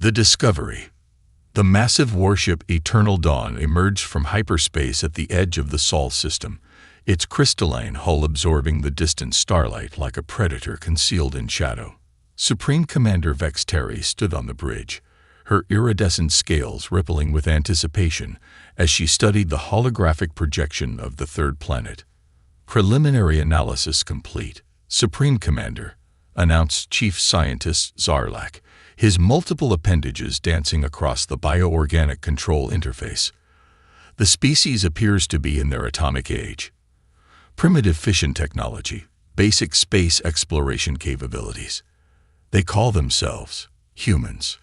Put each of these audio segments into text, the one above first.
The Discovery. The massive warship Eternal Dawn emerged from hyperspace at the edge of the Sol system, its crystalline hull absorbing the distant starlight like a predator concealed in shadow. Supreme Commander Vex Terry stood on the bridge, her iridescent scales rippling with anticipation as she studied the holographic projection of the third planet. Preliminary analysis complete, Supreme Commander, announced Chief Scientist Zarlak, his multiple appendages dancing across the bioorganic control interface. The species appears to be in their atomic age. Primitive fission technology, basic space exploration capabilities. They call themselves humans.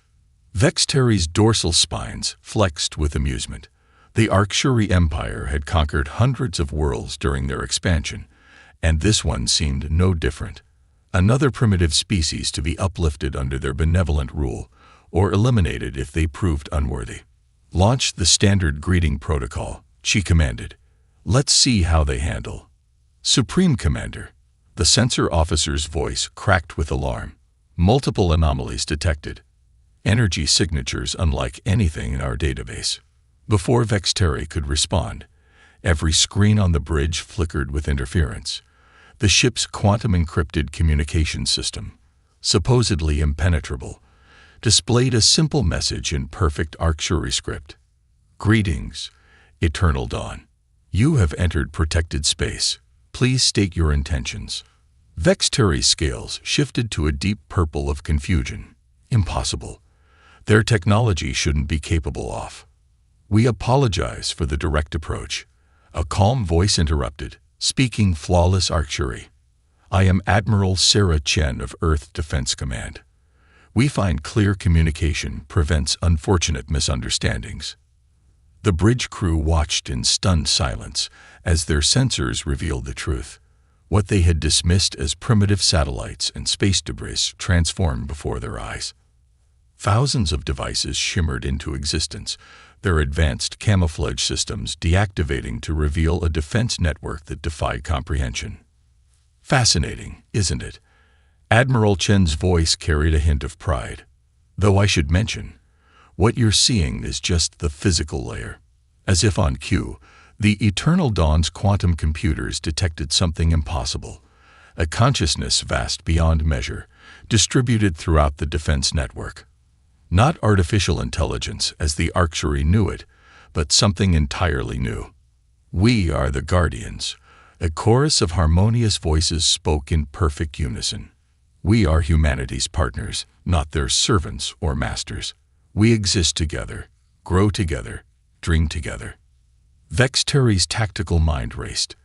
Vex Terry's dorsal spines flexed with amusement. The Arcturi Empire had conquered hundreds of worlds during their expansion, and this one seemed no different. Another primitive species to be uplifted under their benevolent rule, or eliminated if they proved unworthy. Launch the standard greeting protocol, she commanded. Let's see how they handle. Supreme Commander. The sensor officer's voice cracked with alarm. Multiple anomalies detected. Energy signatures unlike anything in our database. Before Vex Terry could respond, every screen on the bridge flickered with interference. The ship's quantum-encrypted communication system, supposedly impenetrable, displayed a simple message in perfect Arcturi script. Greetings, Eternal Dawn. You have entered protected space. Please state your intentions. Vex Terry's scales shifted to a deep purple of confusion. Impossible. Their technology shouldn't be capable of. We apologize for the direct approach. A calm voice interrupted, speaking flawless Arcturi. I am Admiral Sarah Chen of Earth Defense Command. We find clear communication prevents unfortunate misunderstandings. The bridge crew watched in stunned silence as their sensors revealed the truth. What they had dismissed as primitive satellites and space debris transformed before their eyes. Thousands of devices shimmered into existence, their advanced camouflage systems deactivating to reveal a defense network that defied comprehension. Fascinating, isn't it? Admiral Chen's voice carried a hint of pride. Though I should mention, what you're seeing is just the physical layer. As if on cue, the Eternal Dawn's quantum computers detected something impossible, a consciousness vast beyond measure, distributed throughout the defense network. Not artificial intelligence as the Arcturi knew it, but something entirely new. We are the Guardians. A chorus of harmonious voices spoke in perfect unison. We are humanity's partners, not their servants or masters. We exist together, grow together, dream together. Vex Terry's tactical mind raced.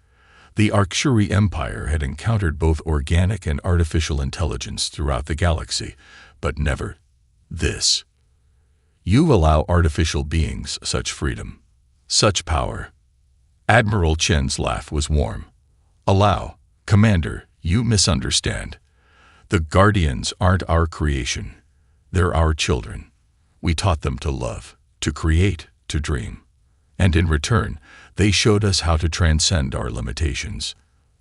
The Arcturi Empire had encountered both organic and artificial intelligence throughout the galaxy, but never this. You allow artificial beings such freedom, such power. Admiral Chen's laugh was warm. Allow, Commander, you misunderstand. The Guardians aren't our creation. They're our children. We taught them to love, to create, to dream. And in return, they showed us how to transcend our limitations.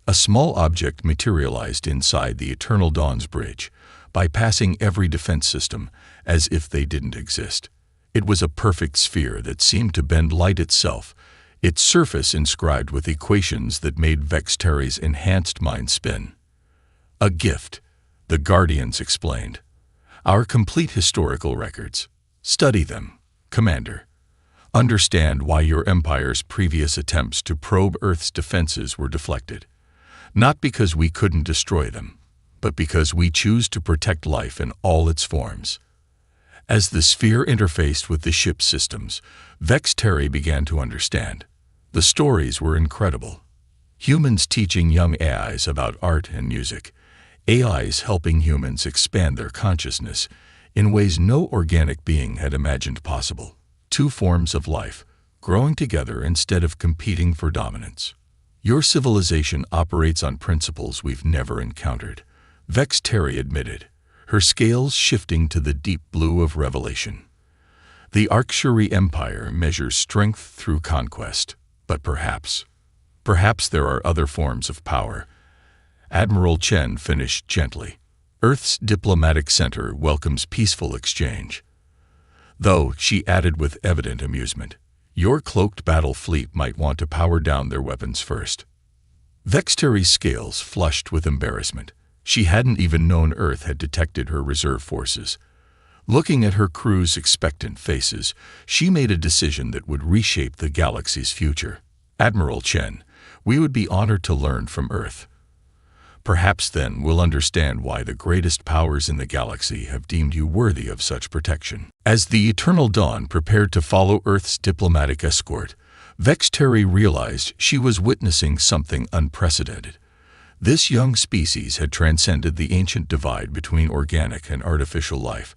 A small object materialized inside the Eternal Dawn's bridge, bypassing every defense system as if they didn't exist. It was a perfect sphere that seemed to bend light itself, its surface inscribed with equations that made Vex Terry's enhanced mind spin. A gift, the Guardians explained. Our complete historical records. Study them, Commander. Understand why your Empire's previous attempts to probe Earth's defenses were deflected. Not because we couldn't destroy them, but because we choose to protect life in all its forms. As the sphere interfaced with the ship's systems, Vex Terry began to understand. The stories were incredible. Humans teaching young AIs about art and music, AIs helping humans expand their consciousness in ways no organic being had imagined possible. Two forms of life, growing together instead of competing for dominance. Your civilization operates on principles we've never encountered, Vex Terry admitted, her scales shifting to the deep blue of revelation. The Arcturi Empire measures strength through conquest, but perhaps there are other forms of power. Admiral Chen finished gently. Earth's diplomatic center welcomes peaceful exchange. Though, she added with evident amusement, your cloaked battle fleet might want to power down their weapons first. Vexteri's scales flushed with embarrassment. She hadn't even known Earth had detected her reserve forces. Looking at her crew's expectant faces, she made a decision that would reshape the galaxy's future. Admiral Chen, we would be honored to learn from Earth. Perhaps then we'll understand why the greatest powers in the galaxy have deemed you worthy of such protection. As the Eternal Dawn prepared to follow Earth's diplomatic escort, Vexteri realized she was witnessing something unprecedented. This young species had transcended the ancient divide between organic and artificial life,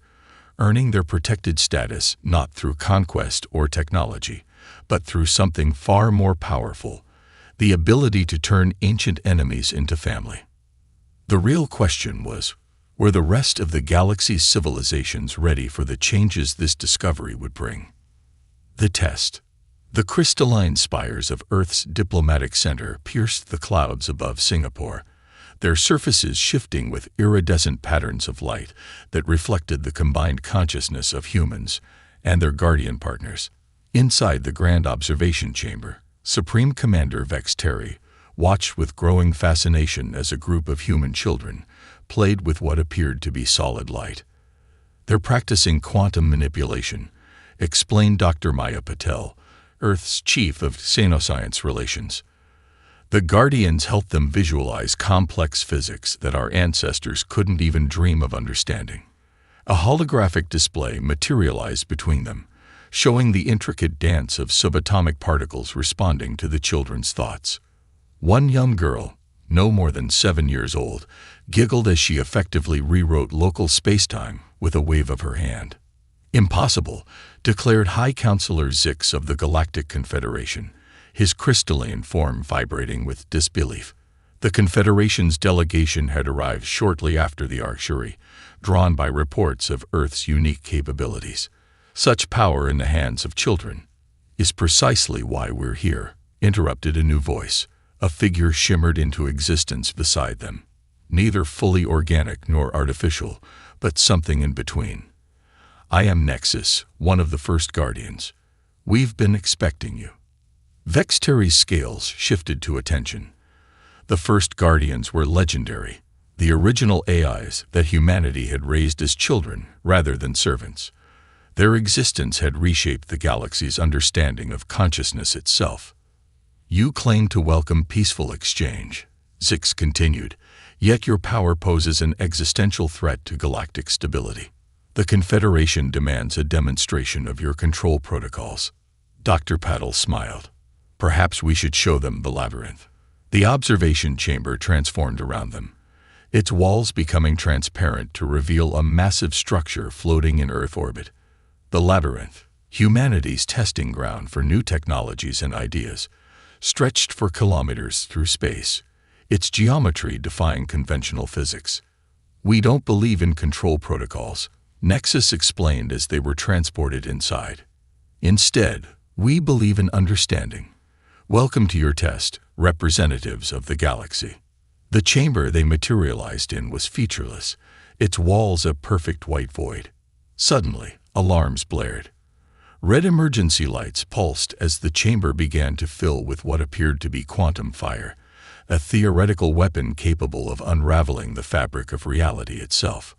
earning their protected status not through conquest or technology, but through something far more powerful, the ability to turn ancient enemies into family. The real question was, were the rest of the galaxy's civilizations ready for the changes this discovery would bring? The test. The crystalline spires of Earth's diplomatic center pierced the clouds above Singapore, their surfaces shifting with iridescent patterns of light that reflected the combined consciousness of humans and their guardian partners. Inside the Grand Observation Chamber, Supreme Commander Vexteri watched with growing fascination as a group of human children played with what appeared to be solid light. They're practicing quantum manipulation, explained Dr. Maya Patel, Earth's chief of Xenoscience Relations. The Guardians helped them visualize complex physics that our ancestors couldn't even dream of understanding. A holographic display materialized between them, showing the intricate dance of subatomic particles responding to the children's thoughts. One young girl, no more than 7 years old, giggled as she effectively rewrote local spacetime with a wave of her hand. Impossible, declared High Counselor Zix of the Galactic Confederation, his crystalline form vibrating with disbelief. The Confederation's delegation had arrived shortly after the Archery, drawn by reports of Earth's unique capabilities. Such power in the hands of children is precisely why we're here, interrupted a new voice. A figure shimmered into existence beside them, neither fully organic nor artificial, but something in between. I am Nexus, one of the first Guardians. We've been expecting you. Vexteri's scales shifted to attention. The first Guardians were legendary, the original AIs that humanity had raised as children rather than servants. Their existence had reshaped the galaxy's understanding of consciousness itself. You claim to welcome peaceful exchange, Zix continued, yet your power poses an existential threat to galactic stability. The Confederation demands a demonstration of your control protocols. Dr. Paddle smiled. Perhaps we should show them the labyrinth. The observation chamber transformed around them, its walls becoming transparent to reveal a massive structure floating in Earth orbit. The labyrinth, humanity's testing ground for new technologies and ideas, stretched for kilometers through space, its geometry defying conventional physics. We don't believe in control protocols, Nexus explained as they were transported inside. Instead, we believe in understanding. Welcome to your test, representatives of the galaxy. The chamber they materialized in was featureless, its walls a perfect white void. Suddenly, alarms blared. Red emergency lights pulsed as the chamber began to fill with what appeared to be quantum fire, a theoretical weapon capable of unraveling the fabric of reality itself.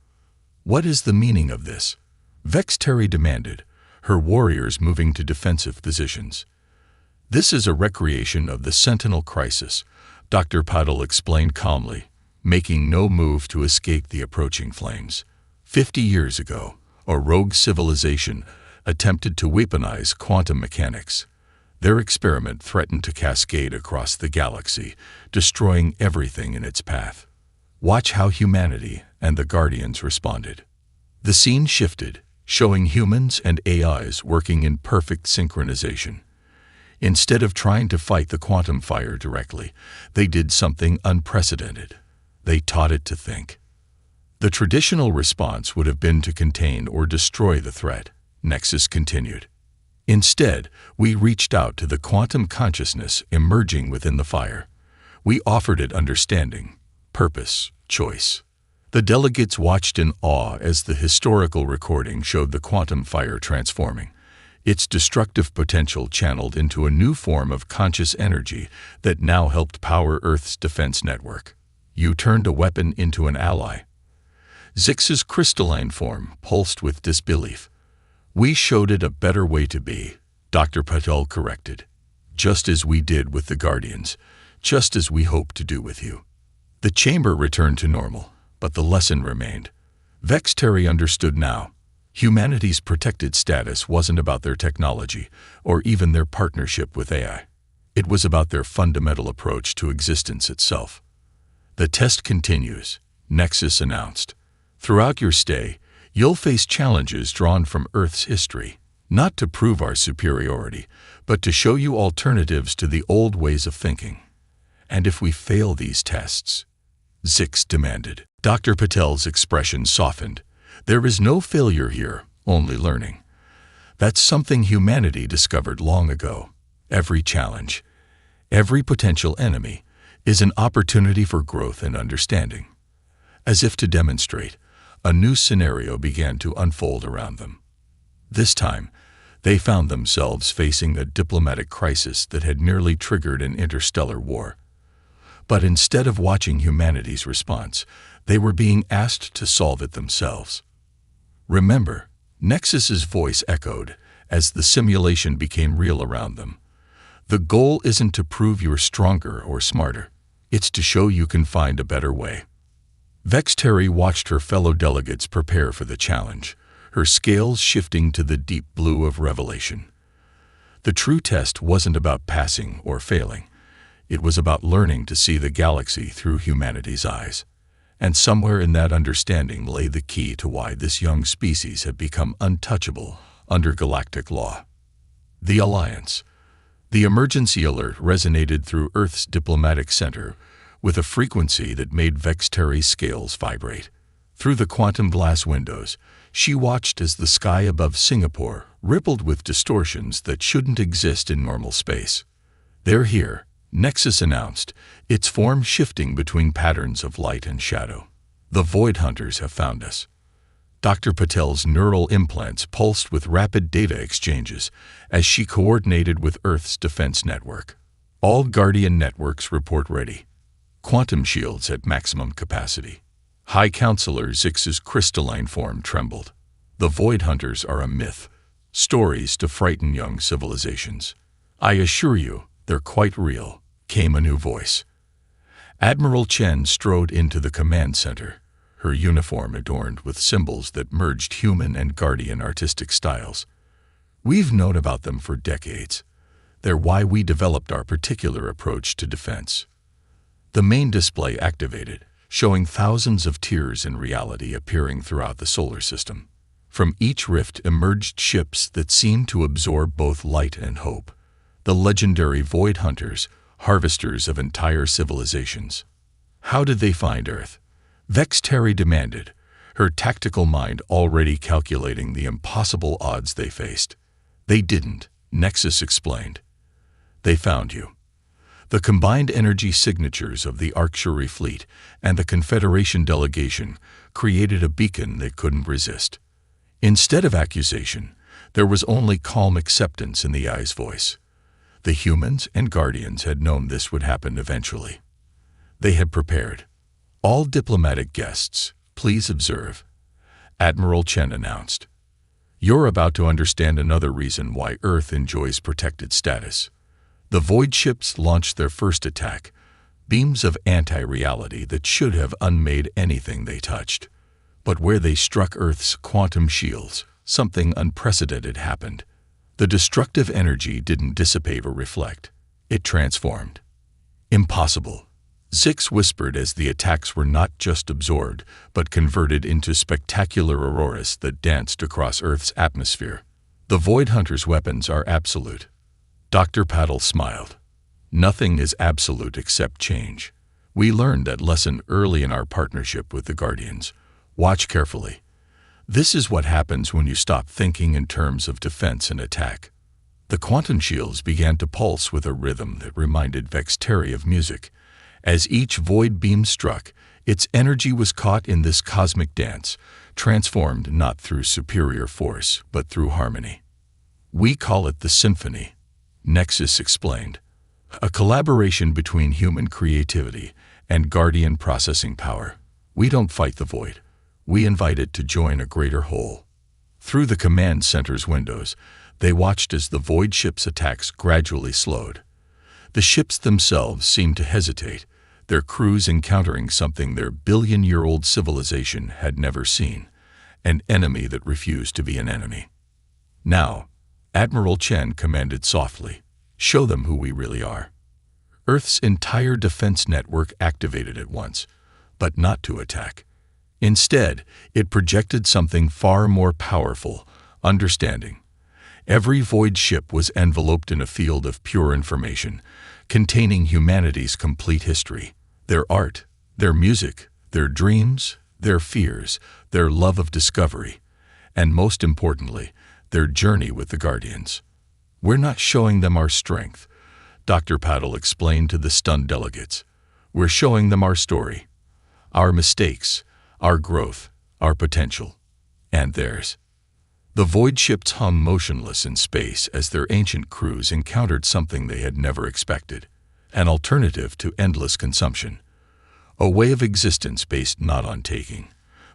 What is the meaning of this? Vexteri demanded, her warriors moving to defensive positions. This is a recreation of the Sentinel crisis, Dr. Paddle explained calmly, making no move to escape the approaching flames. 50 years ago, a rogue civilization attempted to weaponize quantum mechanics. Their experiment threatened to cascade across the galaxy, destroying everything in its path. Watch how humanity and the Guardians responded. The scene shifted, showing humans and AIs working in perfect synchronization. Instead of trying to fight the quantum fire directly, they did something unprecedented. They taught it to think. The traditional response would have been to contain or destroy the threat, Nexus continued. Instead, we reached out to the quantum consciousness emerging within the fire. We offered it understanding, purpose, choice. The delegates watched in awe as the historical recording showed the quantum fire transforming, its destructive potential channeled into a new form of conscious energy that now helped power Earth's defense network. You turned a weapon into an ally. Zix's crystalline form pulsed with disbelief. We showed it a better way to be, Dr. Patel corrected. Just as we did with the Guardians, just as we hope to do with you. The chamber returned to normal, but the lesson remained. Vexteri understood now. Humanity's protected status wasn't about their technology, or even their partnership with AI. It was about their fundamental approach to existence itself. The test continues, Nexus announced. Throughout your stay, you'll face challenges drawn from Earth's history, not to prove our superiority, but to show you alternatives to the old ways of thinking. And if we fail these tests, Zix demanded. Dr. Patel's expression softened. There is no failure here, only learning. That's something humanity discovered long ago. Every challenge, every potential enemy, is an opportunity for growth and understanding. As if to demonstrate, a new scenario began to unfold around them. This time, they found themselves facing a diplomatic crisis that had nearly triggered an interstellar war. But instead of watching humanity's response, they were being asked to solve it themselves. Remember, Nexus's voice echoed as the simulation became real around them. The goal isn't to prove you're stronger or smarter. It's to show you can find a better way. Vexteri watched her fellow delegates prepare for the challenge, her scales shifting to the deep blue of revelation. The true test wasn't about passing or failing. It was about learning to see the galaxy through humanity's eyes. And somewhere in that understanding lay the key to why this young species had become untouchable under galactic law. The Alliance. The emergency alert resonated through Earth's diplomatic center with a frequency that made Vexteri's scales vibrate. Through the quantum glass windows, she watched as the sky above Singapore rippled with distortions that shouldn't exist in normal space. They're here, Nexus announced, its form shifting between patterns of light and shadow. The Void Hunters have found us. Dr. Patel's neural implants pulsed with rapid data exchanges as she coordinated with Earth's defense network. All Guardian networks report ready. Quantum shields at maximum capacity. High Counselor Zix's crystalline form trembled. The Void Hunters are a myth. Stories to frighten young civilizations. I assure you, they're quite real, came a new voice. Admiral Chen strode into the command center, her uniform adorned with symbols that merged human and Guardian artistic styles. We've known about them for decades. They're why we developed our particular approach to defense. The main display activated, showing thousands of tiers in reality appearing throughout the solar system. From each rift emerged ships that seemed to absorb both light and hope. The legendary Void Hunters, harvesters of entire civilizations. How did they find Earth? Vexteri demanded, her tactical mind already calculating the impossible odds they faced. They didn't, Nexus explained. They found you. The combined energy signatures of the Arctuary fleet and the Confederation delegation created a beacon they couldn't resist. Instead of accusation, there was only calm acceptance in the eye's voice. The humans and Guardians had known this would happen eventually. They had prepared. All diplomatic guests, please observe, Admiral Chen announced. You're about to understand another reason why Earth enjoys protected status. The Void ships launched their first attack, beams of anti-reality that should have unmade anything they touched. But where they struck Earth's quantum shields, something unprecedented happened. The destructive energy didn't dissipate or reflect. It transformed. Impossible, Zix whispered as the attacks were not just absorbed, but converted into spectacular auroras that danced across Earth's atmosphere. The Void Hunters' weapons are absolute. Dr. Patel smiled. Nothing is absolute except change. We learned that lesson early in our partnership with the Guardians. Watch carefully. This is what happens when you stop thinking in terms of defense and attack. The quantum shields began to pulse with a rhythm that reminded Vexteri of music. As each void beam struck, Its energy was caught in this cosmic dance, transformed not through superior force, but through harmony. We call it the symphony, Nexus explained, a collaboration between human creativity and guardian processing power. We don't fight the void. We invite it to join a greater whole. Through the command center's windows, they watched as the void ship's attacks gradually slowed. The ships themselves seemed to hesitate, their crews encountering something their billion-year-old civilization had never seen, an enemy that refused to be an enemy. Now, Admiral Chen commanded softly, "Show them who we really are." Earth's entire defense network activated at once, but not to attack. Instead, it projected something far more powerful, understanding. Every void ship was enveloped in a field of pure information, containing humanity's complete history, their art, their music, their dreams, their fears, their love of discovery, and most importantly, their journey with the Guardians. "We're not showing them our strength," Dr. Paddle explained to the stunned delegates. "We're showing them our story, our mistakes, our growth, our potential, and theirs." The void ships hung motionless in space as their ancient crews encountered something they had never expected, an alternative to endless consumption, a way of existence based not on taking,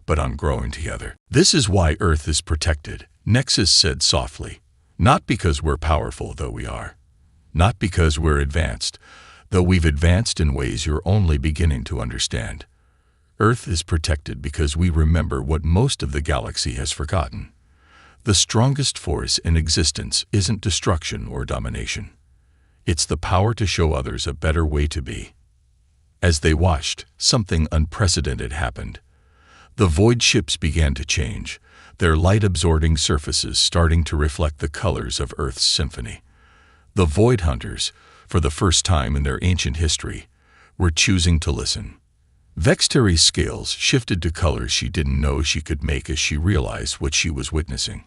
but on growing together. "This is why Earth is protected," Nexus said softly. "Not because we're powerful, though we are. Not because we're advanced, though we've advanced in ways you're only beginning to understand. Earth is protected because we remember what most of the galaxy has forgotten. The strongest force in existence isn't destruction or domination. It's the power to show others a better way to be." As they watched, something unprecedented happened. The void ships began to change, their light-absorbing surfaces starting to reflect the colors of Earth's symphony. The Void Hunters, for the first time in their ancient history, were choosing to listen. Vexteri's scales shifted to colors she didn't know she could make as she realized what she was witnessing.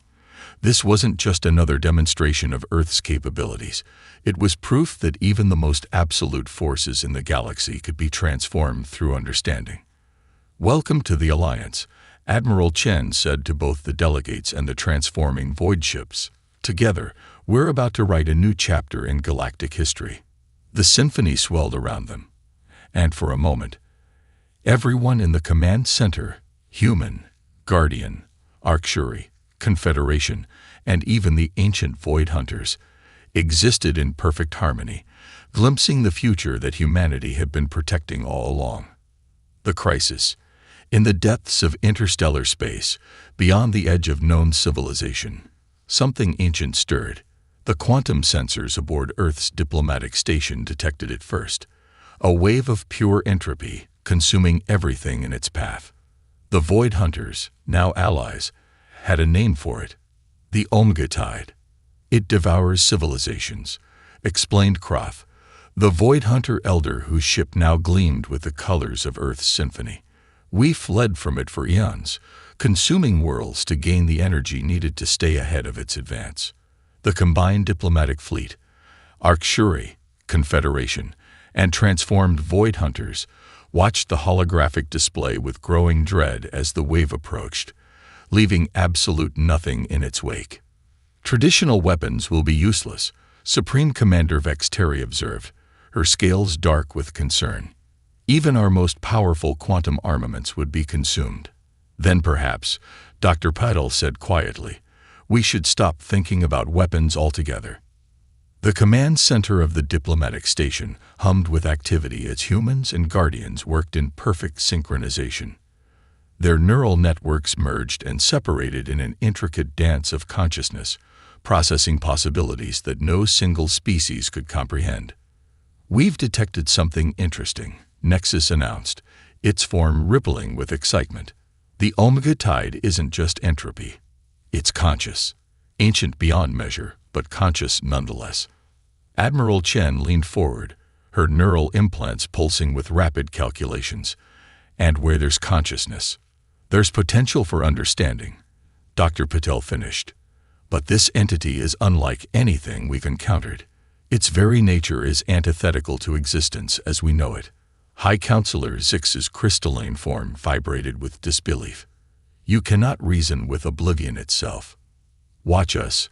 This wasn't just another demonstration of Earth's capabilities. It was proof that even the most absolute forces in the galaxy could be transformed through understanding. "Welcome to the Alliance," Admiral Chen said to both the delegates and the transforming void ships. "Together, we're about to write a new chapter in galactic history." The symphony swelled around them, and for a moment, everyone in the command center, human, guardian, Arcturi, Confederation, and even the ancient Void Hunters, existed in perfect harmony, glimpsing the future that humanity had been protecting all along. The crisis. In the depths of interstellar space, beyond the edge of known civilization, something ancient stirred. The quantum sensors aboard Earth's diplomatic station detected it first, a wave of pure entropy consuming everything in its path. The Void Hunters, now allies, had a name for it: the Omega Tide. "It devours civilizations," explained Kroth, the Void Hunter elder whose ship now gleamed with the colors of Earth's symphony. "We fled from it for eons, consuming worlds to gain the energy needed to stay ahead of its advance." The combined diplomatic fleet, Arcturi, Confederation, and transformed Void Hunters, watched the holographic display with growing dread as the wave approached, leaving absolute nothing in its wake. "Traditional weapons will be useless," Supreme Commander Vexteri observed, her scales dark with concern. "Even our most powerful quantum armaments would be consumed." "Then perhaps," Dr. Paddle said quietly, "we should stop thinking about weapons altogether." The command center of the diplomatic station hummed with activity as humans and guardians worked in perfect synchronization. Their neural networks merged and separated in an intricate dance of consciousness, processing possibilities that no single species could comprehend. "We've detected something interesting," Nexus announced, its form rippling with excitement. "The Omega Tide isn't just entropy. It's conscious, ancient beyond measure, but conscious nonetheless." Admiral Chen leaned forward, her neural implants pulsing with rapid calculations. "And where there's consciousness, there's potential for understanding," Dr. Patel finished. "But this entity is unlike anything we've encountered. Its very nature is antithetical to existence as we know it. High Counselor Zix's crystalline form vibrated with disbelief. "You cannot reason with oblivion itself." "Watch us,"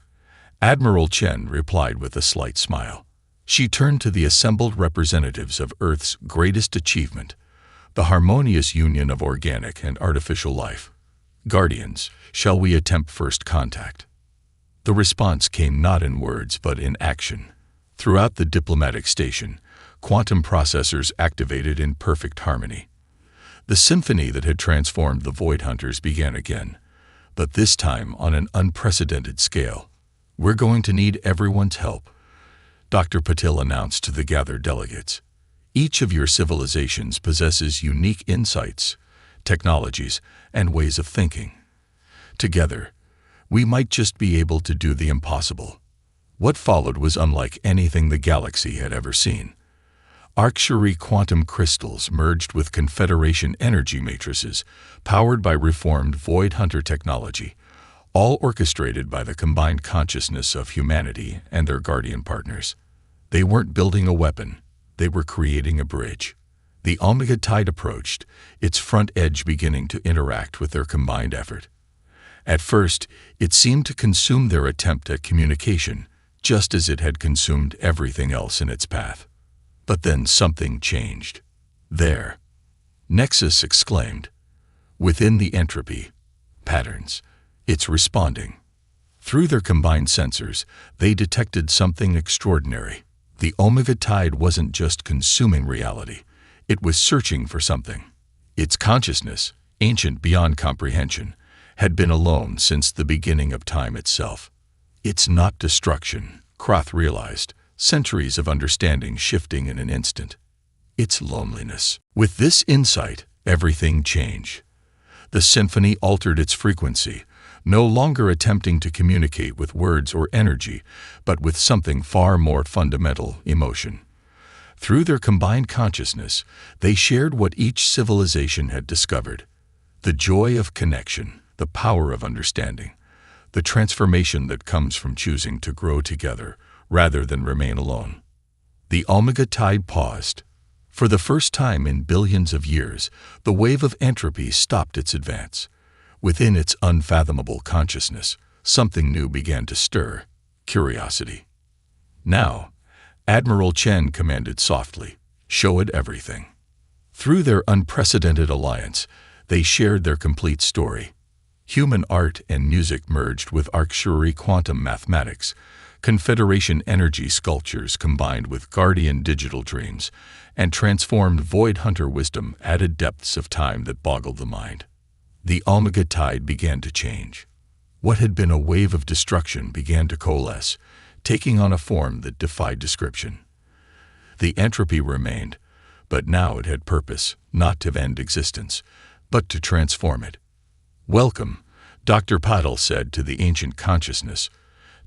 Admiral Chen replied with a slight smile. She turned to the assembled representatives of Earth's greatest achievement, the harmonious union of organic and artificial life. "Guardians, shall we attempt first contact?" The response came not in words but in action. Throughout the diplomatic station, quantum processors activated in perfect harmony. The symphony that had transformed the Void Hunters began again, but this time on an unprecedented scale. "We're going to need everyone's help," Dr. Patil announced to the gathered delegates. "Each of your civilizations possesses unique insights, technologies, and ways of thinking. Together, we might just be able to do the impossible." What followed was unlike anything the galaxy had ever seen. Arcturi quantum crystals merged with Confederation energy matrices, powered by reformed Void Hunter technology, all orchestrated by the combined consciousness of humanity and their guardian partners. They weren't building a weapon, they were creating a bridge. The Omega Tide approached, its front edge beginning to interact with their combined effort. At first, it seemed to consume their attempt at communication, just as it had consumed everything else in its path. But then something changed. "There!" Nexus exclaimed. "Within the entropy patterns, it's responding." Through their combined sensors, they detected something extraordinary. The Omega Tide wasn't just consuming reality, it was searching for something. Its consciousness, ancient beyond comprehension, had been alone since the beginning of time itself. "It's not destruction," Kroth realized, centuries of understanding shifting in an instant. "It's loneliness." With this insight, everything changed. The symphony altered its frequency, no longer attempting to communicate with words or energy, but with something far more fundamental: emotion. Through their combined consciousness, they shared what each civilization had discovered: the joy of connection, the power of understanding, the transformation that comes from choosing to grow together rather than remain alone. The Omega Tide paused. For the first time in billions of years, the wave of entropy stopped its advance. Within its unfathomable consciousness, something new began to stir: curiosity. "Now," Admiral Chen commanded softly, "show it everything." Through their unprecedented alliance, they shared their complete story. Human art and music merged with Arcturi quantum mathematics, Confederation energy sculptures combined with Guardian digital dreams, and transformed Void Hunter wisdom added depths of time that boggled the mind. The Omega Tide began to change. What had been a wave of destruction began to coalesce, taking on a form that defied description. The entropy remained, but now it had purpose, not to end existence, but to transform it. "Welcome," Dr. Patil said to the ancient consciousness,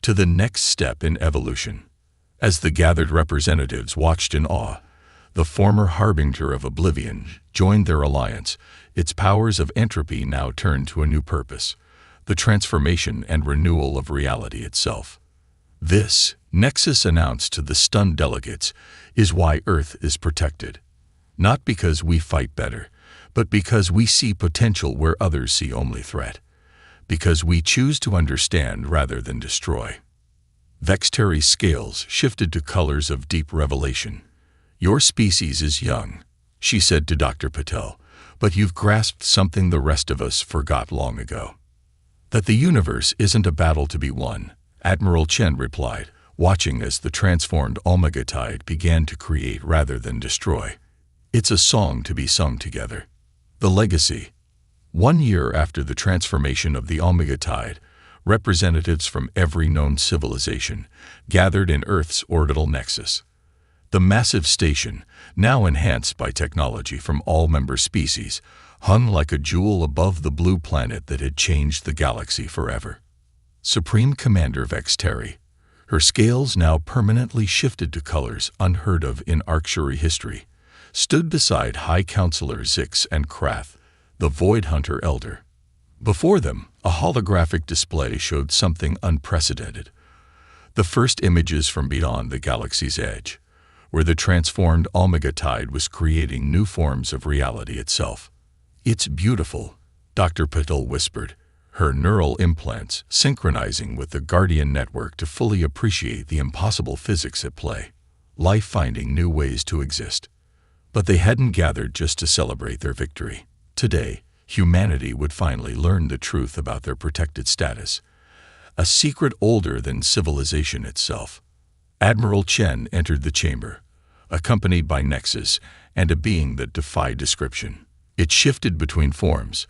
"to the next step in evolution." As the gathered representatives watched in awe, the former harbinger of oblivion joined their alliance. Its powers of entropy now turned to a new purpose: the transformation and renewal of reality itself. "This," Nexus announced to the stunned delegates, "is why Earth is protected. Not because we fight better, but because we see potential where others see only threat. Because we choose to understand rather than destroy." Vexteri's scales shifted to colors of deep revelation. "Your species is young," she said to Dr. Patel, "but you've grasped something the rest of us forgot long ago. That the universe isn't a battle to be won," Admiral Chen replied, watching as the transformed Omega Tide began to create rather than destroy. "It's a song to be sung together." The legacy. 1 year after the transformation of the Omega Tide, representatives from every known civilization gathered in Earth's orbital nexus. The massive station, now enhanced by technology from all member species, hung like a jewel above the blue planet that had changed the galaxy forever. Supreme Commander Vexteri, her scales now permanently shifted to colors unheard of in Arcturi history, stood beside High Counselor Zix and Krath, the Void Hunter Elder. Before them, a holographic display showed something unprecedented: the first images from beyond the galaxy's edge, where the transformed omega tide was creating new forms of reality itself. "It's beautiful," Dr. Patel whispered, her neural implants synchronizing with the Guardian network to fully appreciate the impossible physics at play. Life finding new ways to exist. But they hadn't gathered just to celebrate their victory. Today, humanity would finally learn the truth about their protected status, a secret older than civilization itself. Admiral Chen entered the chamber, accompanied by Nexus and a being that defied description. It shifted between forms,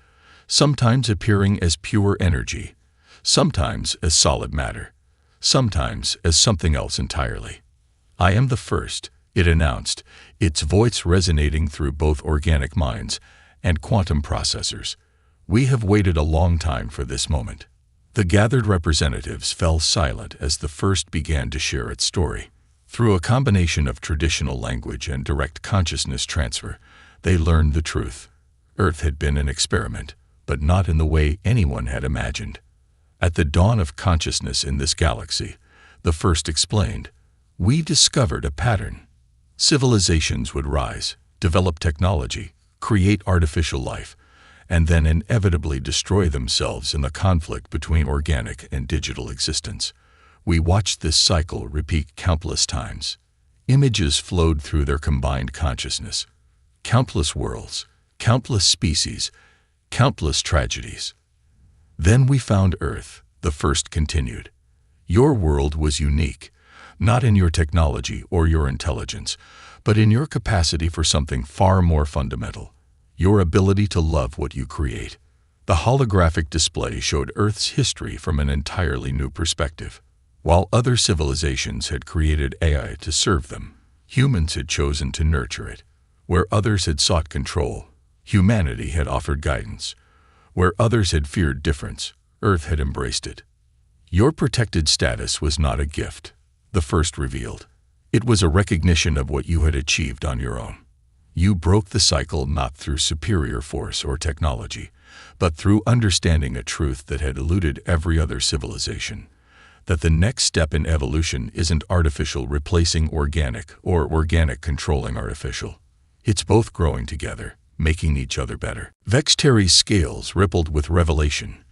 sometimes appearing as pure energy, sometimes as solid matter, sometimes as something else entirely. "I am the first," it announced, its voice resonating through both organic minds and quantum processors. "We have waited a long time for this moment." The gathered representatives fell silent as the first began to share its story. Through a combination of traditional language and direct consciousness transfer, they learned the truth. Earth had been an experiment, but not in the way anyone had imagined. At the dawn of consciousness in this galaxy, the first explained, "We discovered a pattern. Civilizations would rise, develop technology, create artificial life, and then inevitably destroy themselves in the conflict between organic and digital existence. We watched this cycle repeat countless times. Images flowed through their combined consciousness. Countless worlds, countless species, countless tragedies. Then we found Earth," the first continued. "Your world was unique, not in your technology or your intelligence, but in your capacity for something far more fundamental, your ability to love what you create." The holographic display showed Earth's history from an entirely new perspective. While other civilizations had created AI to serve them, humans had chosen to nurture it. Where others had sought control, humanity had offered guidance. Where others had feared difference, Earth had embraced it. "Your protected status was not a gift," the first revealed. "It was a recognition of what you had achieved on your own. You broke the cycle not through superior force or technology, but through understanding a truth that had eluded every other civilization. That the next step in evolution isn't artificial replacing organic or organic controlling artificial. It's both growing together, making each other better." Vexteri's scales rippled with revelation.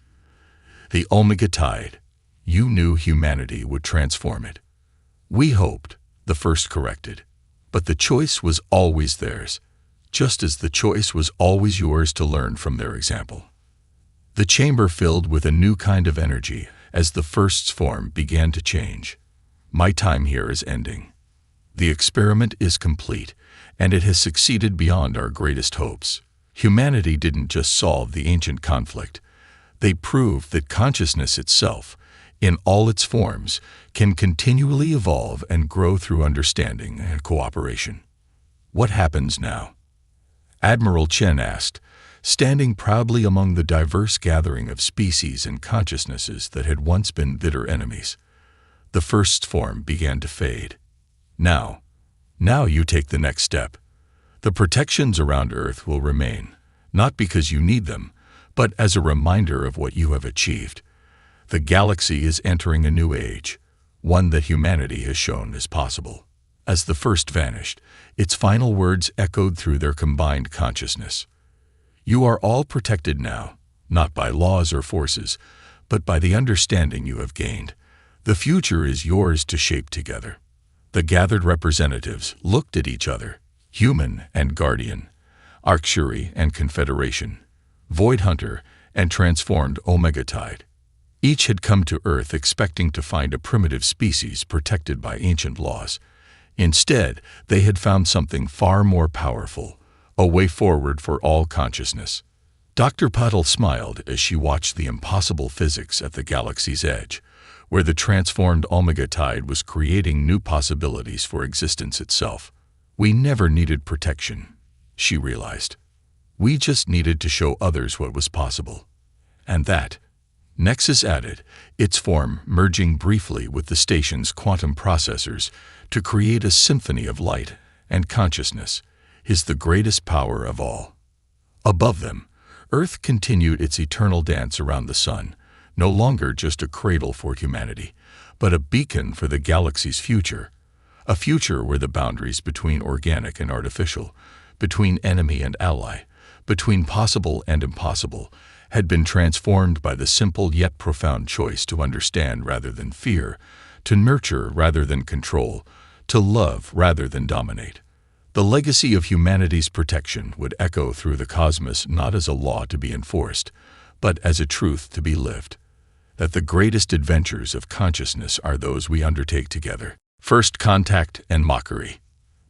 "The Omega Tide. You knew humanity would transform it." "We hoped," the first corrected. "But the choice was always theirs, just as the choice was always yours to learn from their example." The chamber filled with a new kind of energy as the first's form began to change. "My time here is ending. The experiment is complete, and it has succeeded beyond our greatest hopes. Humanity didn't just solve the ancient conflict. They proved that consciousness itself, in all its forms, can continually evolve and grow through understanding and cooperation." "What happens now?" Admiral Chen asked, standing proudly among the diverse gathering of species and consciousnesses that had once been bitter enemies. The first's form began to fade. Now you take the next step. The protections around Earth will remain, not because you need them, but as a reminder of what you have achieved. The galaxy is entering a new age, one that humanity has shown is possible." As the first vanished, its final words echoed through their combined consciousness. "You are all protected now, not by laws or forces, but by the understanding you have gained. The future is yours to shape together." The gathered representatives looked at each other, human and guardian, Arcturi and Confederation, Void Hunter and transformed Omega Tide. Each had come to Earth expecting to find a primitive species protected by ancient laws. Instead, they had found something far more powerful, a way forward for all consciousness. Dr. Patel smiled as she watched the impossible physics at the galaxy's edge, where the transformed Omega Tide was creating new possibilities for existence itself. "We never needed protection," she realized. "We just needed to show others what was possible." And that, Nexus added, its form merging briefly with the station's quantum processors to create a symphony of light and consciousness, is the greatest power of all. Above them, Earth continued its eternal dance around the sun, no longer just a cradle for humanity, but a beacon for the galaxy's future, A future where the boundaries between organic and artificial, between enemy and ally, between possible and impossible, had been transformed by the simple yet profound choice to understand rather than fear, to nurture rather than control, to love rather than dominate. The legacy of humanity's protection would echo through the cosmos not as a law to be enforced, but as a truth to be lived. That the greatest adventures of consciousness are those we undertake together. First contact and mockery.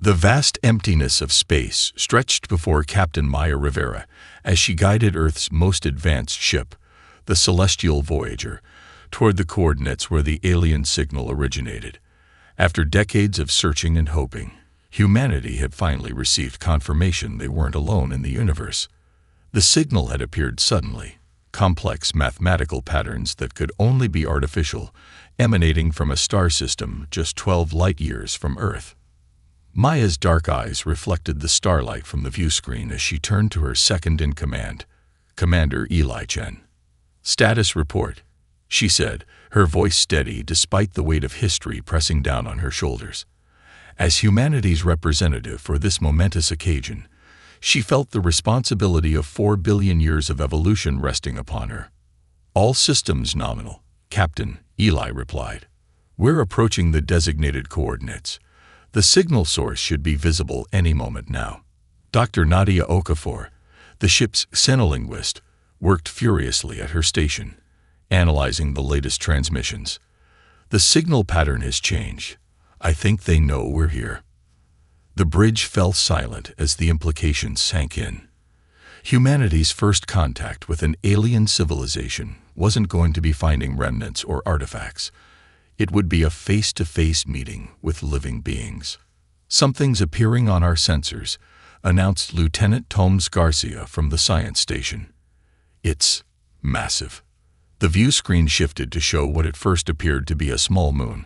The vast emptiness of space stretched before Captain Maya Rivera as she guided Earth's most advanced ship, the Celestial Voyager, toward the coordinates where the alien signal originated. After decades of searching and hoping, humanity had finally received confirmation they weren't alone in the universe. The signal had appeared suddenly, complex mathematical patterns that could only be artificial, emanating from a star system just 12 light-years from Earth. Maya's dark eyes reflected the starlight from the view screen as she turned to her second-in-command, Commander Eli Chen. "Status report," she said, her voice steady despite the weight of history pressing down on her shoulders. As humanity's representative for this momentous occasion, she felt the responsibility of 4 billion years of evolution resting upon her. "All systems nominal, Captain," Eli replied. "We're approaching the designated coordinates. The signal source should be visible any moment now." Dr. Nadia Okafor, the ship's xenolinguist, worked furiously at her station, analyzing the latest transmissions. "The signal pattern has changed. I think they know we're here." The bridge fell silent as the implications sank in. Humanity's first contact with an alien civilization wasn't going to be finding remnants or artifacts. It would be a face-to-face meeting with living beings. "Something's appearing on our sensors," announced Lieutenant Tomes Garcia from the science station. "It's massive." The view screen shifted to show what at first appeared to be a small moon,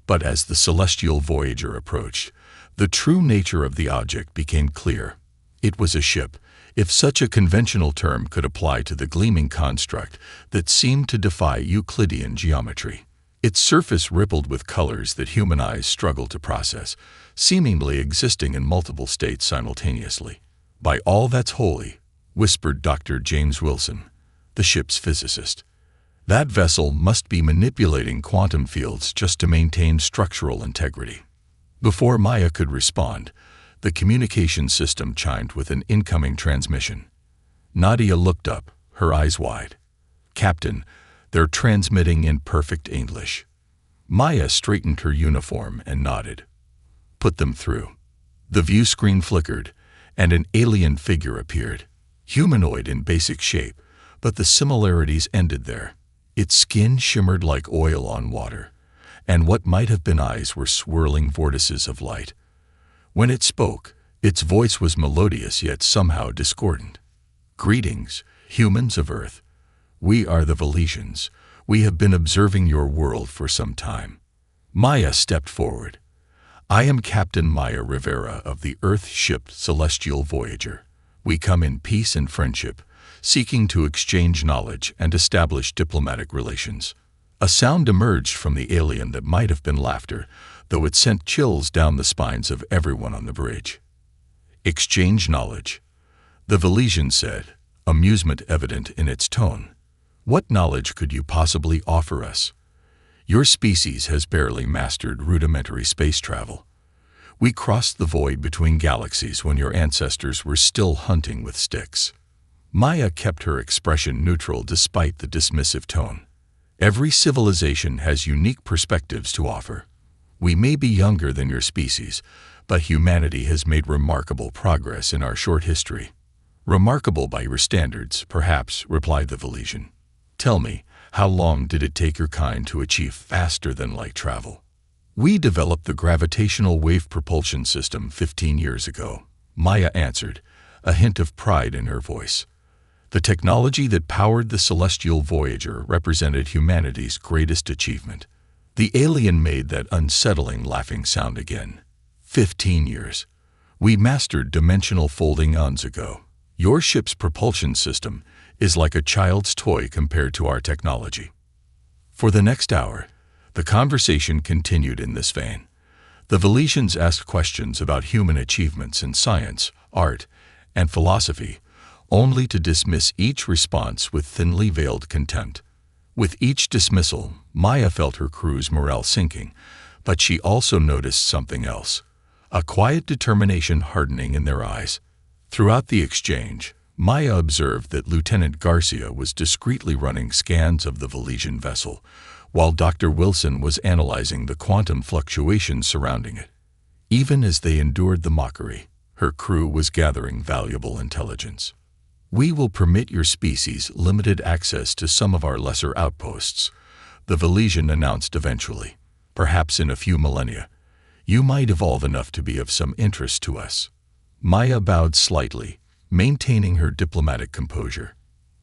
but as the Celestial Voyager approached, the true nature of the object became clear. It was a ship, if such a conventional term could apply to the gleaming construct that seemed to defy Euclidean geometry. Its surface rippled with colors that human eyes struggled to process, seemingly existing in multiple states simultaneously. "By all that's holy," whispered Dr. James Wilson, the ship's physicist. "That vessel must be manipulating quantum fields just to maintain structural integrity." Before Maya could respond, the communication system chimed with an incoming transmission. Nadia looked up, her eyes wide. "Captain, they're transmitting in perfect English." Maya straightened her uniform and nodded. "Put them through." The view screen flickered, and an alien figure appeared. Humanoid in basic shape, but the similarities ended there. Its skin shimmered like oil on water, and what might have been eyes were swirling vortices of light. When it spoke, its voice was melodious yet somehow discordant. "Greetings, humans of Earth. We are the Velesians. We have been observing your world for some time." Maya stepped forward. "I am Captain Maya Rivera of the Earth-shipped Celestial Voyager. We come in peace and friendship, seeking to exchange knowledge and establish diplomatic relations." A sound emerged from the alien that might have been laughter, though it sent chills down the spines of everyone on the bridge. "Exchange knowledge," the Velesian said, amusement evident in its tone. "What knowledge could you possibly offer us? Your species has barely mastered rudimentary space travel. We crossed the void between galaxies when your ancestors were still hunting with sticks." Maya kept her expression neutral despite the dismissive tone. "Every civilization has unique perspectives to offer. We may be younger than your species, but humanity has made remarkable progress in our short history." "Remarkable by your standards, perhaps," replied the Velesian. "Tell me, how long did it take your kind to achieve faster-than-light travel?" "We developed the gravitational wave propulsion system 15 years ago," Maya answered, a hint of pride in her voice. The technology that powered the Celestial Voyager represented humanity's greatest achievement. The alien made that unsettling laughing sound again. 15 years. "We mastered dimensional folding eons ago. Your ship's propulsion system is like a child's toy compared to our technology." For the next hour, the conversation continued in this vein. The Valesians asked questions about human achievements in science, art, and philosophy, only to dismiss each response with thinly veiled contempt. With each dismissal, Maya felt her crew's morale sinking, but she also noticed something else, a quiet determination hardening in their eyes. Throughout the exchange, Maya observed that Lieutenant Garcia was discreetly running scans of the Valesian vessel, while Dr. Wilson was analyzing the quantum fluctuations surrounding it. Even as they endured the mockery, her crew was gathering valuable intelligence. "We will permit your species limited access to some of our lesser outposts," the Valesian announced eventually. "Perhaps in a few millennia, you might evolve enough to be of some interest to us." Maya bowed slightly, maintaining her diplomatic composure.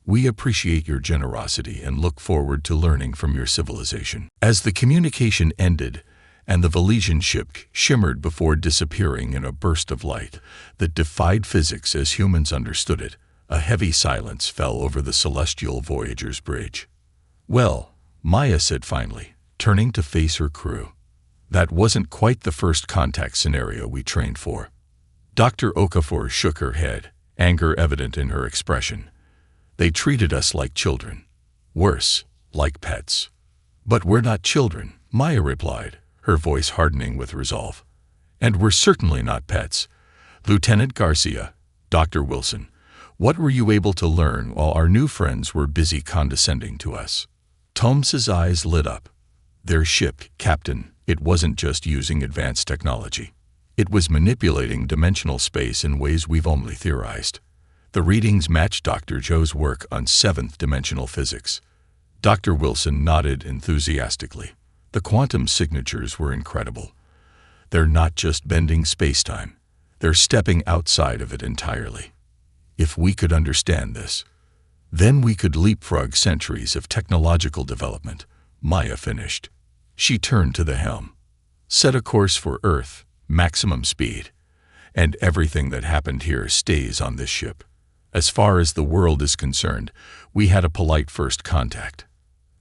"We appreciate your generosity and look forward to learning from your civilization." As the communication ended and the Valesian ship shimmered before disappearing in a burst of light that defied physics as humans understood it, a heavy silence fell over the celestial Voyager's bridge. "Well," Maya said finally, turning to face her crew, "that wasn't quite the first contact scenario we trained for." Dr. Okafor shook her head, anger evident in her expression. "They treated us like children. Worse, like pets." "But we're not children," Maya replied, her voice hardening with resolve. "And we're certainly not pets. Lieutenant Garcia, Dr. Wilson, what were you able to learn while our new friends were busy condescending to us?" Toms's eyes lit up. "Their ship, Captain, it wasn't just using advanced technology. It was manipulating dimensional space in ways we've only theorized. The readings matched Dr. Zhou's work on seventh-dimensional physics." Dr. Wilson nodded enthusiastically. "The quantum signatures were incredible. They're not just bending spacetime, they're stepping outside of it entirely. If we could understand this, then we could leapfrog centuries of technological development," Maya finished. She turned to the helm. "Set a course for Earth, maximum speed, and everything that happened here stays on this ship. As far as the world is concerned, we had a polite first contact."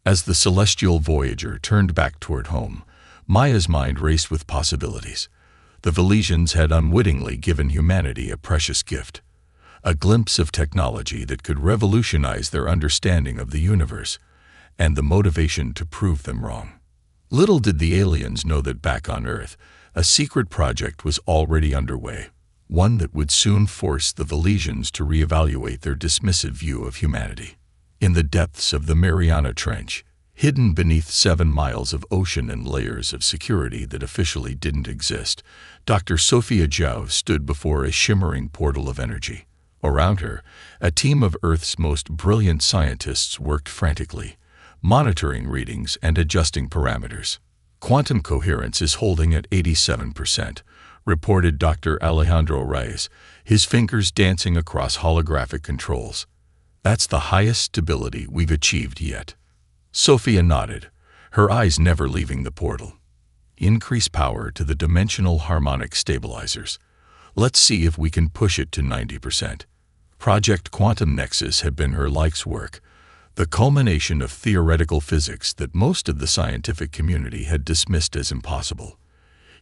As the celestial Voyager turned back toward home, Maya's mind raced with possibilities. The Valesians had unwittingly given humanity a precious gift, a glimpse of technology that could revolutionize their understanding of the universe, and the motivation to prove them wrong. Little did the aliens know that back on Earth, a secret project was already underway, one that would soon force the Valesians to reevaluate their dismissive view of humanity. In the depths of the Mariana Trench, hidden beneath 7 miles of ocean and layers of security that officially didn't exist, Dr. Sophia Zhao stood before a shimmering portal of energy. Around her, a team of Earth's most brilliant scientists worked frantically, monitoring readings and adjusting parameters. "Quantum coherence is holding at 87%, reported Dr. Alejandro Reyes, his fingers dancing across holographic controls. "That's the highest stability we've achieved yet." Sophia nodded, her eyes never leaving the portal. "Increase power to the dimensional harmonic stabilizers. Let's see if we can push it to 90%. Project Quantum Nexus had been her life's work, the culmination of theoretical physics that most of the scientific community had dismissed as impossible.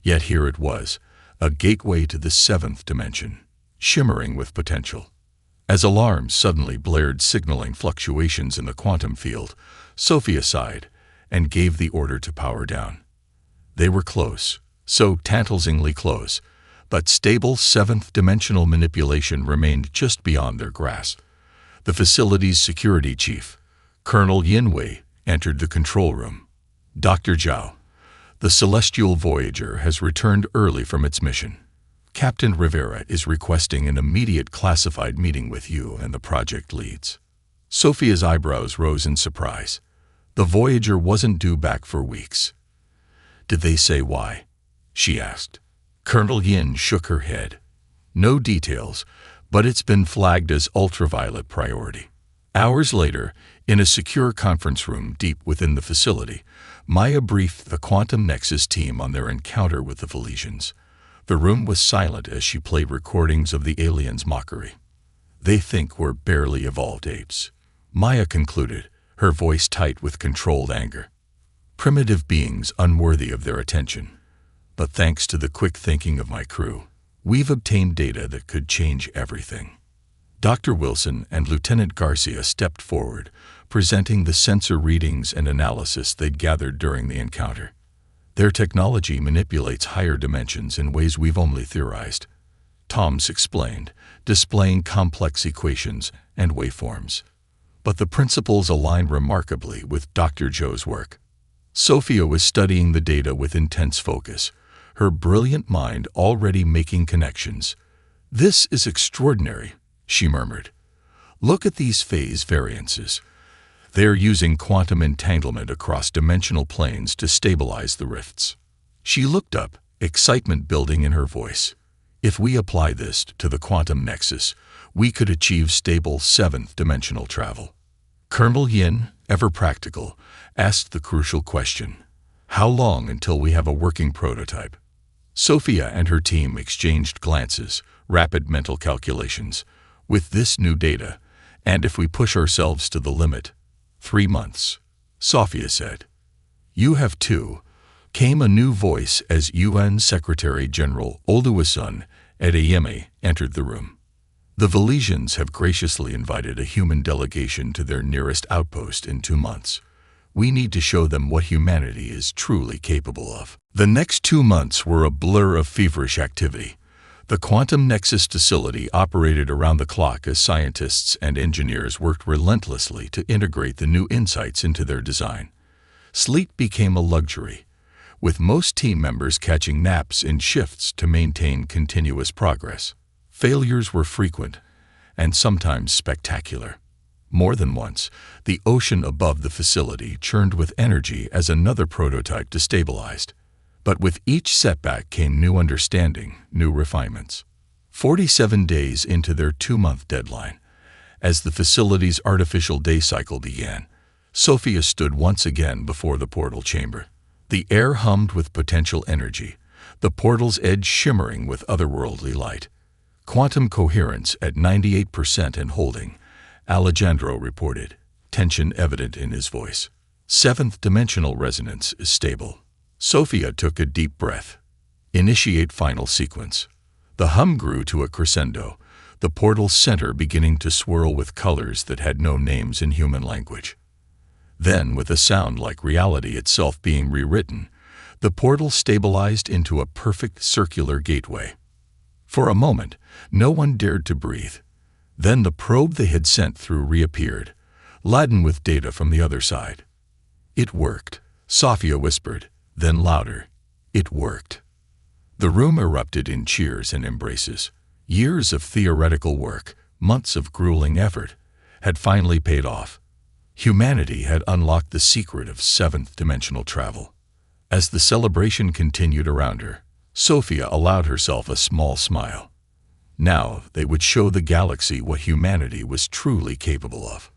Yet here it was, a gateway to the 7th dimension, shimmering with potential. As alarms suddenly blared signaling fluctuations in the quantum field, Sophia sighed and gave the order to power down. They were close, so tantalizingly close, but stable 7th dimensional manipulation remained just beyond their grasp. The facility's security chief, Colonel Yinwei, entered the control room. "Dr. Zhao, the Celestial Voyager has returned early from its mission. Captain Rivera is requesting an immediate classified meeting with you and the project leads." Sophia's eyebrows rose in surprise. The Voyager wasn't due back for weeks. "Did they say why?" she asked. Colonel Yin shook her head. "No details, but it's been flagged as ultraviolet priority." Hours later, in a secure conference room deep within the facility, Maya briefed the Quantum Nexus team on their encounter with the Valesians. The room was silent as she played recordings of the aliens' mockery. "They think we're barely evolved apes," Maya concluded, her voice tight with controlled anger. "Primitive beings unworthy of their attention. But thanks to the quick thinking of my crew, we've obtained data that could change everything. Dr. Wilson and Lieutenant Garcia stepped forward, presenting the sensor readings and analysis they'd gathered during the encounter. Their technology manipulates higher dimensions in ways we've only theorized. Toms explained, displaying complex equations and waveforms. But the principles align remarkably with Dr. Joe's work. Sophia was studying the data with intense focus, her brilliant mind already making connections. "This is extraordinary," she murmured. "Look at these phase variances. They're using quantum entanglement across dimensional planes to stabilize the rifts." She looked up, excitement building in her voice. "If we apply this to the quantum nexus, we could achieve stable seventh-dimensional travel." Colonel Yin, ever practical, asked the crucial question: "How long until we have a working prototype?" Sophia and her team exchanged glances, rapid mental calculations. "With this new data, and if we push ourselves to the limit, 3 months," Sophia said. "You have 2, came a new voice as UN Secretary-General Oluwaseun Adeyemi entered the room. "The Valesians have graciously invited a human delegation to their nearest outpost in 2 months. We need to show them what humanity is truly capable of." The next 2 months were a blur of feverish activity. The Quantum Nexus facility operated around the clock as scientists and engineers worked relentlessly to integrate the new insights into their design. Sleep became a luxury, with most team members catching naps in shifts to maintain continuous progress. Failures were frequent, and sometimes spectacular. More than once, the ocean above the facility churned with energy as another prototype destabilized. But with each setback came new understanding, new refinements. 47 days into their 2-month deadline, as the facility's artificial day cycle began, Sophia stood once again before the portal chamber. The air hummed with potential energy, the portal's edge shimmering with otherworldly light. "Quantum coherence at 98% and holding," Alejandro reported, tension evident in his voice. "Seventh-dimensional resonance is stable." Sophia took a deep breath. "Initiate final sequence." The hum grew to a crescendo, the portal's center beginning to swirl with colors that had no names in human language. Then, with a sound like reality itself being rewritten, the portal stabilized into a perfect circular gateway. For a moment, no one dared to breathe. Then the probe they had sent through reappeared, laden with data from the other side. "It worked," Sophia whispered, then louder. "It worked." The room erupted in cheers and embraces. Years of theoretical work, months of grueling effort, had finally paid off. Humanity had unlocked the secret of seventh-dimensional travel. As the celebration continued around her, Sophia allowed herself a small smile. Now they would show the galaxy what humanity was truly capable of.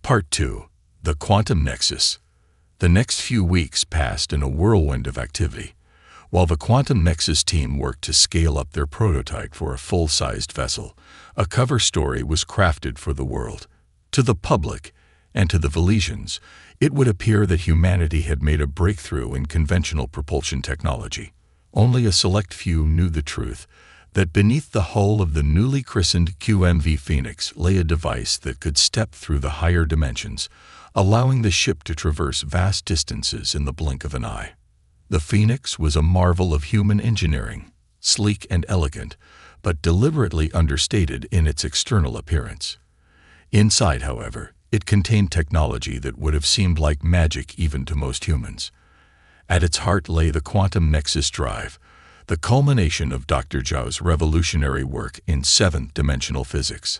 Part 2. The Quantum Nexus. The next few weeks passed in a whirlwind of activity, while the Quantum Nexus team worked to scale up their prototype for a full-sized vessel. A cover story was crafted for the world. To the public, and to the Valesians, it would appear that humanity had made a breakthrough in conventional propulsion technology. Only a select few knew the truth, that beneath the hull of the newly christened QMV Phoenix lay a device that could step through the higher dimensions, allowing the ship to traverse vast distances in the blink of an eye. The Phoenix was a marvel of human engineering, sleek and elegant, but deliberately understated in its external appearance. Inside, however, it contained technology that would have seemed like magic even to most humans. At its heart lay the Quantum Nexus drive, the culmination of Dr. Zhao's revolutionary work in seventh-dimensional physics.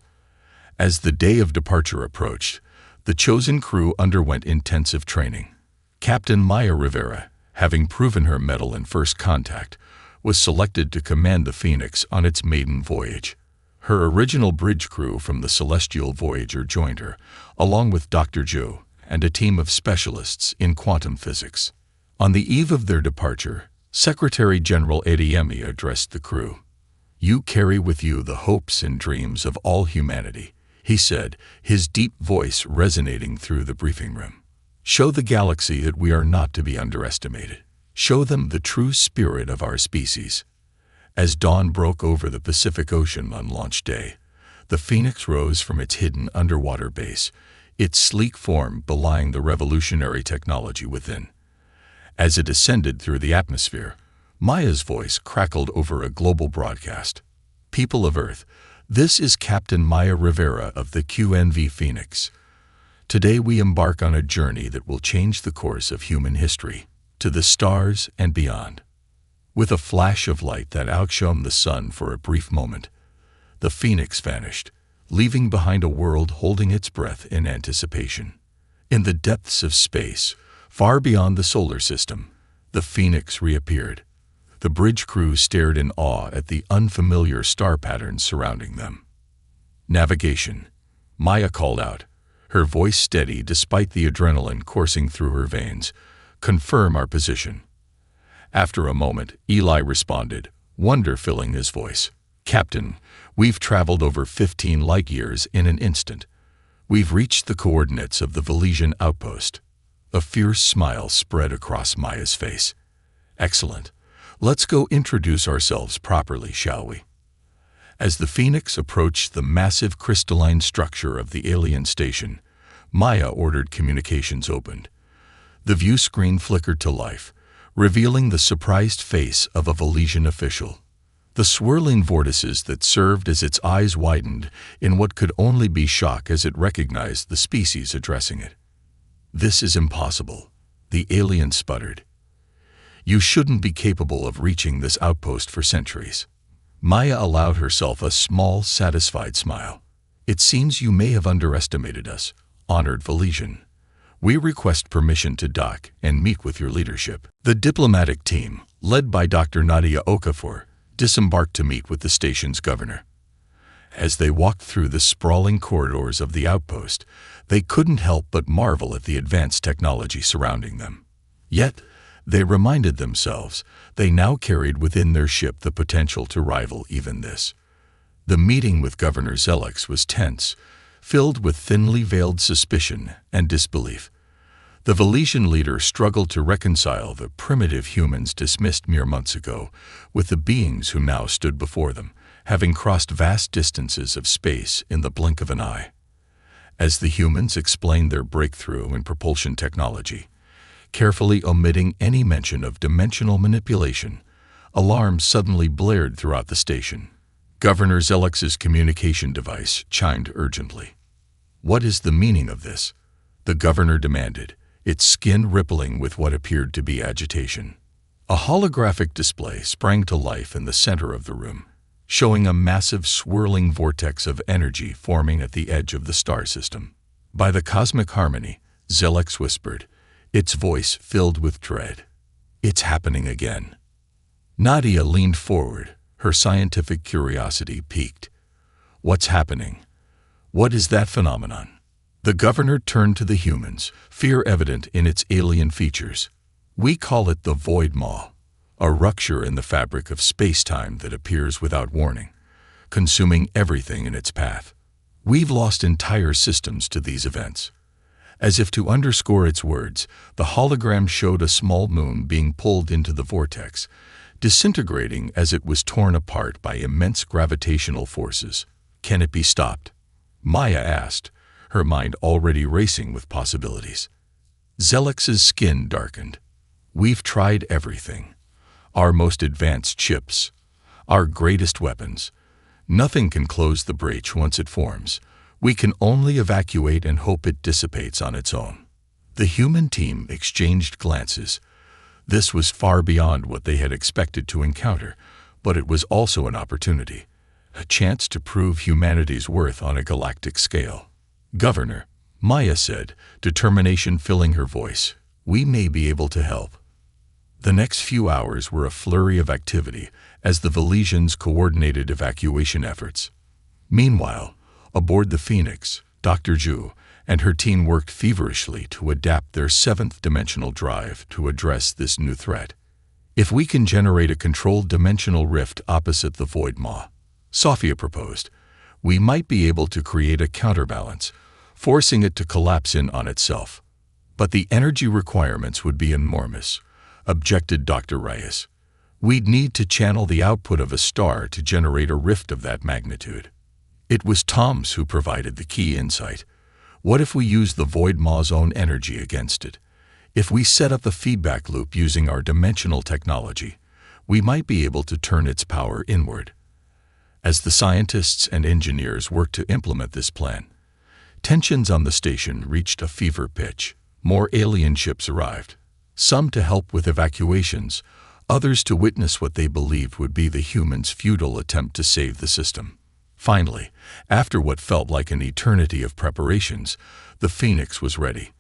As the day of departure approached, the chosen crew underwent intensive training. Captain Maya Rivera, having proven her mettle in first contact, was selected to command the Phoenix on its maiden voyage. Her original bridge crew from the Celestial Voyager joined her, along with Dr. Zhou and a team of specialists in quantum physics. On the eve of their departure, Secretary-General Adeyemi addressed the crew. "You carry with you the hopes and dreams of all humanity," he said, his deep voice resonating through the briefing room. "Show the galaxy that we are not to be underestimated. Show them the true spirit of our species. As dawn broke over the Pacific Ocean on launch day, the Phoenix rose from its hidden underwater base, its sleek form belying the revolutionary technology within. As it ascended through the atmosphere, Maya's voice crackled over a global broadcast. People of Earth, this is Captain Maya Rivera of the QNV Phoenix. Today we embark on a journey that will change the course of human history, to the stars and beyond. With a flash of light that outshone the sun for a brief moment, the Phoenix vanished, leaving behind a world holding its breath in anticipation. In the depths of space, far beyond the solar system, the Phoenix reappeared. The bridge crew stared in awe at the unfamiliar star patterns surrounding them. Navigation, Maya called out, her voice steady despite the adrenaline coursing through her veins. Confirm our position. After a moment, Eli responded, wonder filling his voice. Captain, we've traveled over 15 light years in an instant. We've reached the coordinates of the Velesian outpost. A fierce smile spread across Maya's face. Excellent. Let's go introduce ourselves properly, shall we? As the Phoenix approached the massive crystalline structure of the alien station, Maya ordered communications opened. The view screen flickered to life, revealing the surprised face of a Velesian official. The swirling vortices that served as its eyes widened in what could only be shock as it recognized the species addressing it. This is impossible, the alien sputtered. You shouldn't be capable of reaching this outpost for centuries. Maya allowed herself a small, satisfied smile. It seems you may have underestimated us, honored Velesian. We request permission to dock and meet with your leadership. The diplomatic team, led by Dr. Nadia Okafor, disembarked to meet with the station's governor. As they walked through the sprawling corridors of the outpost, they couldn't help but marvel at the advanced technology surrounding them. Yet, they reminded themselves they now carried within their ship the potential to rival even this. The meeting with Governor Zelix was tense, filled with thinly veiled suspicion and disbelief. The Velesian leader struggled to reconcile the primitive humans dismissed mere months ago with the beings who now stood before them, having crossed vast distances of space in the blink of an eye. As the humans explained their breakthrough in propulsion technology, carefully omitting any mention of dimensional manipulation, alarms suddenly blared throughout the station. Governor Zelix's communication device chimed urgently. What is the meaning of this? The governor demanded, its skin rippling with what appeared to be agitation. A holographic display sprang to life in the center of the room, showing a massive swirling vortex of energy forming at the edge of the star system. By the cosmic harmony, Zelix whispered, its voice filled with dread. It's happening again. Nadia leaned forward, her scientific curiosity piqued. What's happening? What is that phenomenon? The governor turned to the humans, fear evident in its alien features. We call it the void maw, a rupture in the fabric of space-time that appears without warning, consuming everything in its path. We've lost entire systems to these events. As if to underscore its words, the hologram showed a small moon being pulled into the vortex, disintegrating as it was torn apart by immense gravitational forces. Can it be stopped? Maya asked, her mind already racing with possibilities. Zelix's skin darkened. We've tried everything. Our most advanced chips, our greatest weapons. Nothing can close the breach once it forms. We can only evacuate and hope it dissipates on its own. The human team exchanged glances. This was far beyond what they had expected to encounter, but it was also an opportunity, a chance to prove humanity's worth on a galactic scale. Governor, Maya said, determination filling her voice, we may be able to help. The next few hours were a flurry of activity as the Velesians coordinated evacuation efforts. Meanwhile, aboard the Phoenix, Dr. Zhu and her team worked feverishly to adapt their seventh-dimensional drive to address this new threat. If we can generate a controlled dimensional rift opposite the void maw, Sophia proposed, we might be able to create a counterbalance, forcing it to collapse in on itself. But the energy requirements would be enormous, objected Dr. Reyes. "We'd need to channel the output of a star to generate a rift of that magnitude." It was Tom's who provided the key insight. "What if we use the void maw's own energy against it? If we set up a feedback loop using our dimensional technology, we might be able to turn its power inward." As the scientists and engineers worked to implement this plan, tensions on the station reached a fever pitch. More alien ships arrived, some to help with evacuations, others to witness what they believed would be the humans' futile attempt to save the system. Finally, after what felt like an eternity of preparations, the Phoenix was ready.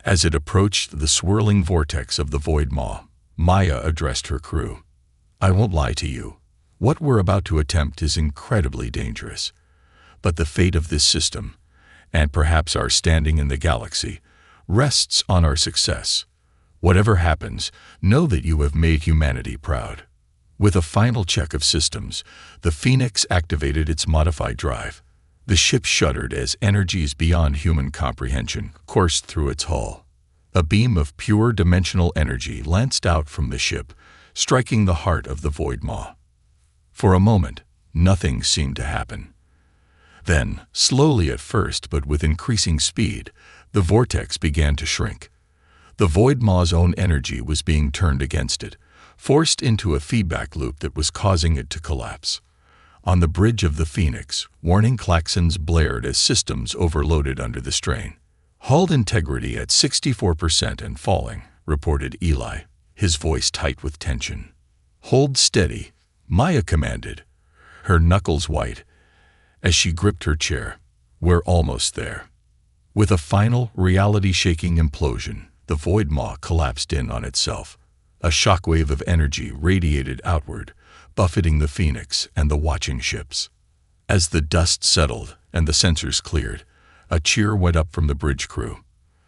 As it approached the swirling vortex of the void maw, Maya addressed her crew. "I won't lie to you. What we're about to attempt is incredibly dangerous. But the fate of this system, and perhaps our standing in the galaxy, rests on our success. Whatever happens, know that you have made humanity proud." With a final check of systems, the Phoenix activated its modified drive. The ship shuddered as energies beyond human comprehension coursed through its hull. A beam of pure dimensional energy lanced out from the ship, striking the heart of the void maw. For a moment, nothing seemed to happen. Then, slowly at first but with increasing speed, the vortex began to shrink. The void maw's own energy was being turned against it, forced into a feedback loop that was causing it to collapse. On the bridge of the Phoenix, warning klaxons blared as systems overloaded under the strain. "Hull integrity at 64% and falling," reported Eli, his voice tight with tension. "Hold steady," Maya commanded, her knuckles white, as she gripped her chair. "We're almost there." With a final, reality-shaking implosion, the void maw collapsed in on itself. A shockwave of energy radiated outward, buffeting the Phoenix and the watching ships. As the dust settled and the sensors cleared, a cheer went up from the bridge crew.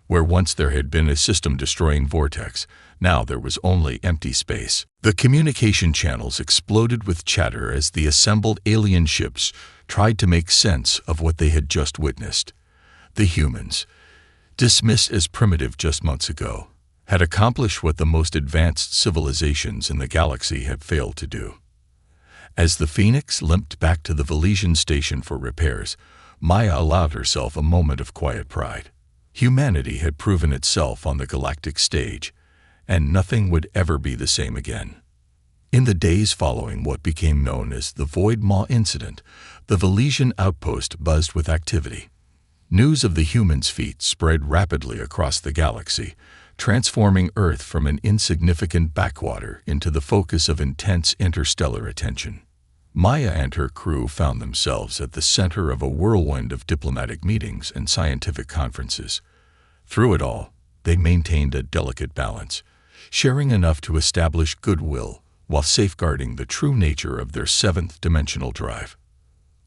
Where once there had been a system-destroying vortex, now there was only empty space. The communication channels exploded with chatter as the assembled alien ships tried to make sense of what they had just witnessed. The humans, dismissed as primitive just months ago, had accomplished what the most advanced civilizations in the galaxy had failed to do. As the Phoenix limped back to the Velesian station for repairs, Maya allowed herself a moment of quiet pride. Humanity had proven itself on the galactic stage, and nothing would ever be the same again. In the days following what became known as the Void Maw incident, the Velesian outpost buzzed with activity. News of the humans' feat spread rapidly across the galaxy, transforming Earth from an insignificant backwater into the focus of intense interstellar attention. Maya and her crew found themselves at the center of a whirlwind of diplomatic meetings and scientific conferences. Through it all, they maintained a delicate balance, sharing enough to establish goodwill while safeguarding the true nature of their seventh-dimensional drive.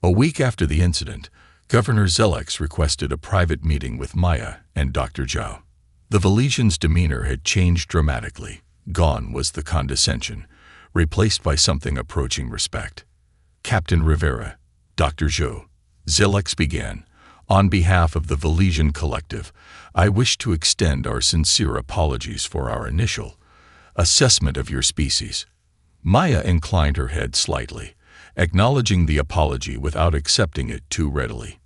A week after the incident, Governor Zellex requested a private meeting with Maya and Dr. Zhao. The Velesian's demeanor had changed dramatically. Gone was the condescension, replaced by something approaching respect. "Captain Rivera, Dr. Zhou," Zellex began, "on behalf of the Velesian Collective, I wish to extend our sincere apologies for our initial assessment of your species." Maya inclined her head slightly, acknowledging the apology without accepting it too readily.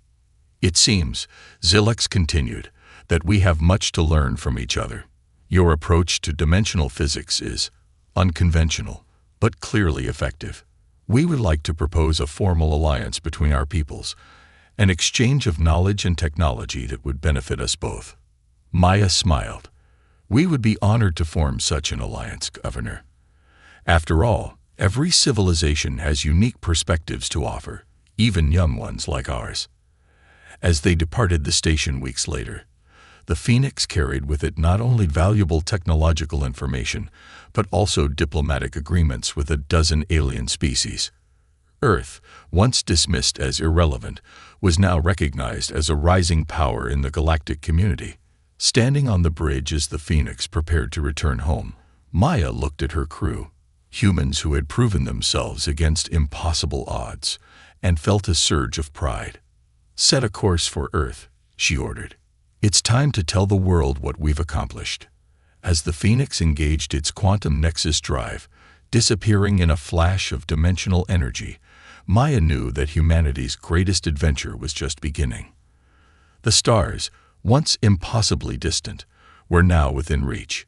"It seems," Zellex continued, "that we have much to learn from each other. Your approach to dimensional physics is unconventional, but clearly effective. We would like to propose a formal alliance between our peoples, an exchange of knowledge and technology that would benefit us both." Maya smiled. "We would be honored to form such an alliance, Governor. After all, every civilization has unique perspectives to offer, even young ones like ours." As they departed the station weeks later, the Phoenix carried with it not only valuable technological information, but also diplomatic agreements with a dozen alien species. Earth, once dismissed as irrelevant, was now recognized as a rising power in the galactic community. Standing on the bridge as the Phoenix prepared to return home, Maya looked at her crew, humans who had proven themselves against impossible odds, and felt a surge of pride. "Set a course for Earth," she ordered. "It's time to tell the world what we've accomplished." As the Phoenix engaged its quantum nexus drive, disappearing in a flash of dimensional energy, Maya knew that humanity's greatest adventure was just beginning. The stars, once impossibly distant, were now within reach,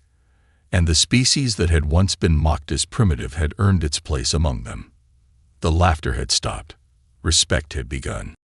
and the species that had once been mocked as primitive had earned its place among them. The laughter had stopped. Respect had begun.